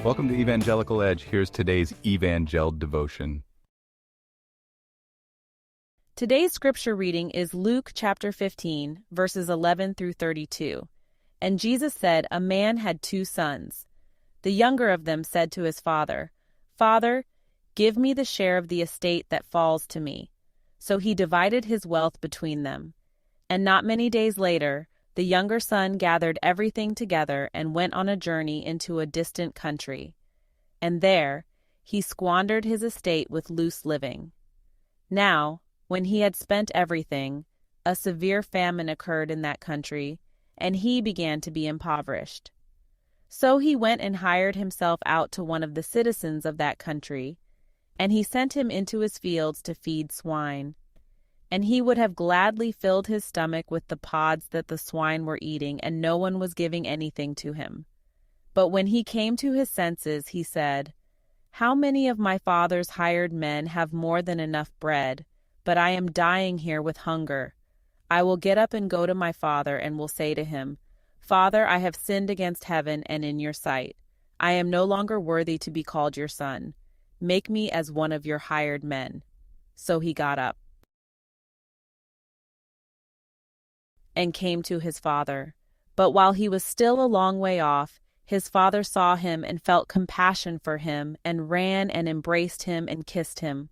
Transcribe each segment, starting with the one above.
Welcome to Evangelical Edge. Here's today's Evangel devotion. Today's scripture reading is Luke chapter 15, verses 11 through 32. And Jesus said, "A man had 2 sons. The younger of them said to his father, 'Father, give me the share of the estate that falls to me.' So he divided his wealth between them. And not many days later, the younger son gathered everything together and went on a journey into a distant country. And there, he squandered his estate with loose living. Now, when he had spent everything, a severe famine occurred in that country, and he began to be impoverished. So he went and hired himself out to one of the citizens of that country, and he sent him into his fields to feed swine. And he would have gladly filled his stomach with the pods that the swine were eating, and no one was giving anything to him. But when he came to his senses, he said, 'How many of my father's hired men have more than enough bread, but I am dying here with hunger? I will get up and go to my father and will say to him, Father, I have sinned against heaven and in your sight. I am no longer worthy to be called your son. Make me as one of your hired men.' So he got up and came to his father. But while he was still a long way off, his father saw him and felt compassion for him, and ran and embraced him and kissed him.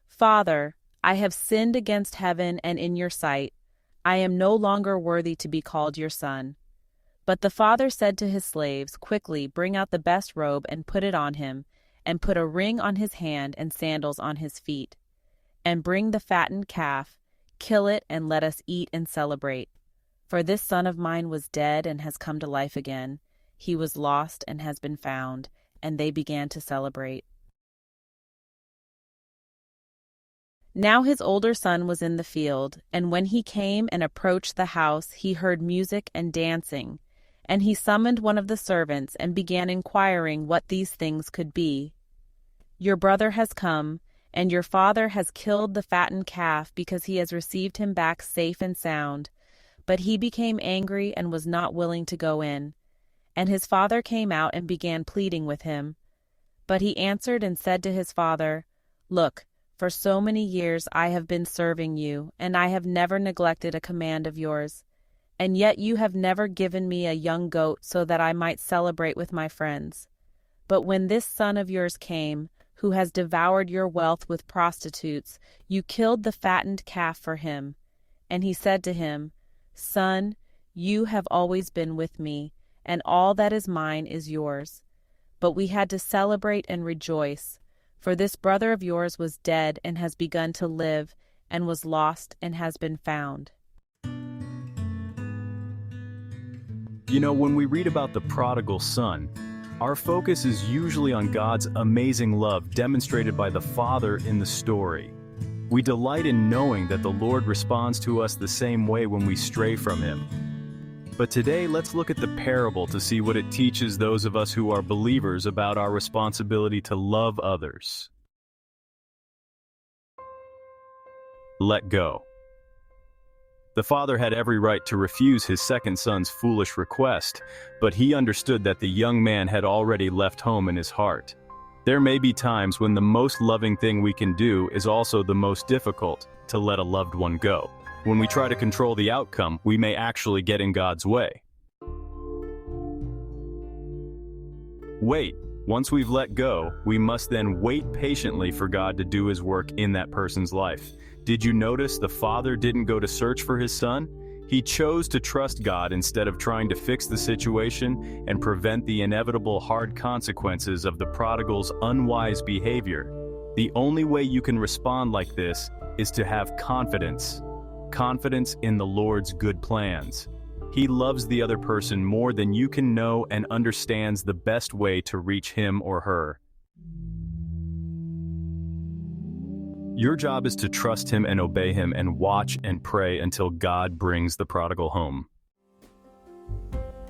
'Father, I have sinned against heaven and in your sight. I am no longer worthy to be called your son.' But the father said to his slaves, 'Quickly, bring out the best robe and put it on him, and put a ring on his hand and sandals on his feet. And bring the fattened calf, kill it, and let us eat and celebrate. For this son of mine was dead and has come to life again. He was lost and has been found.' And they began to celebrate. Now his older son was in the field, and when he came and approached the house, he heard music and dancing. And he summoned one of the servants and began inquiring what these things could be. 'Your brother has come, and your father has killed the fattened calf because he has received him back safe and sound.' But he became angry and was not willing to go in. And his father came out and began pleading with him. But he answered and said to his father, 'Look, for so many years I have been serving you, and I have never neglected a command of yours. And yet you have never given me a young goat so that I might celebrate with my friends. But when this son of yours came, who has devoured your wealth with prostitutes, you killed the fattened calf for him.' And he said to him, 'Son, you have always been with me, and all that is mine is yours. But we had to celebrate and rejoice, for this brother of yours was dead and has begun to live, and was lost and has been found.'" You know, when we read about the prodigal son, our focus is usually on God's amazing love demonstrated by the Father in the story. We delight in knowing that the Lord responds to us the same way when we stray from Him. But today, let's look at the parable to see what it teaches those of us who are believers about our responsibility to love others. Let go. The father had every right to refuse his second son's foolish request, but he understood that the young man had already left home in his heart. There may be times when the most loving thing we can do is also the most difficult, to let a loved one go. When we try to control the outcome, we may actually get in God's way. Wait. Once we've let go, we must then wait patiently for God to do His work in that person's life. Did you notice the father didn't go to search for his son? He chose to trust God instead of trying to fix the situation and prevent the inevitable hard consequences of the prodigal's unwise behavior. The only way you can respond like this is to have confidence. Confidence in the Lord's good plans. He loves the other person more than you can know and understands the best way to reach him or her. Your job is to trust Him and obey Him and watch and pray until God brings the prodigal home.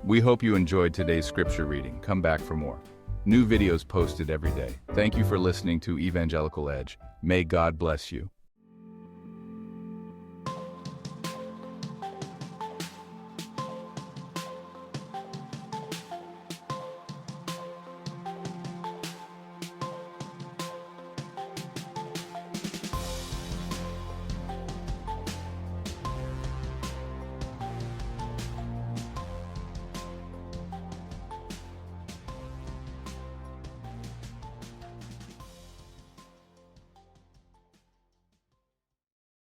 We hope you enjoyed today's scripture reading. Come back for more. New videos posted every day. Thank you for listening to Evangelical Edge. May God bless you.